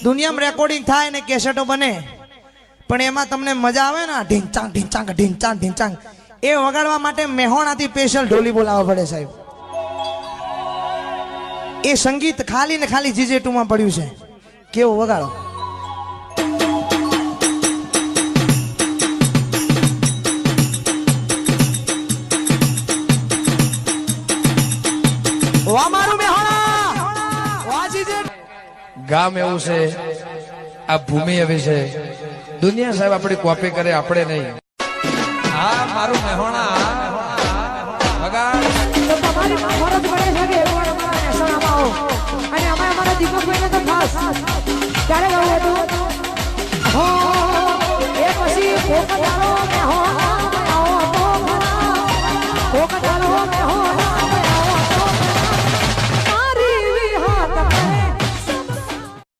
દુનિયામાં રેકોર્ડિંગ થાય ને કેસેટો બને પણ એમાં તમને મજા આવે ને ઢીંચાંગ ઢીંચાંગ ઢીંચાંગ ઢીંચાંગ એ વગાડવા માટે મેહોણાથી સ્પેશિયલ ઢોલી બોલાવવા પડે સાહેબ. એ સંગીત ખાલી ને ખાલી જીજે2 માં પડ્યું છે. કેવું વગાડો. ગામ એવું છે, આ ભૂમિ એવી છે. દુનિયા સાહેબ આપણી કોપી કરે, આપણે નહીં. હા મારું મહેણા વગાડ. તો તમારી ફરજ પડે છે કે એકવાર અમારા મહેસાણામાં આવો અને અમે અમારા દીપકભાઈને તો ખાસ ક્યારે ગાવું હતું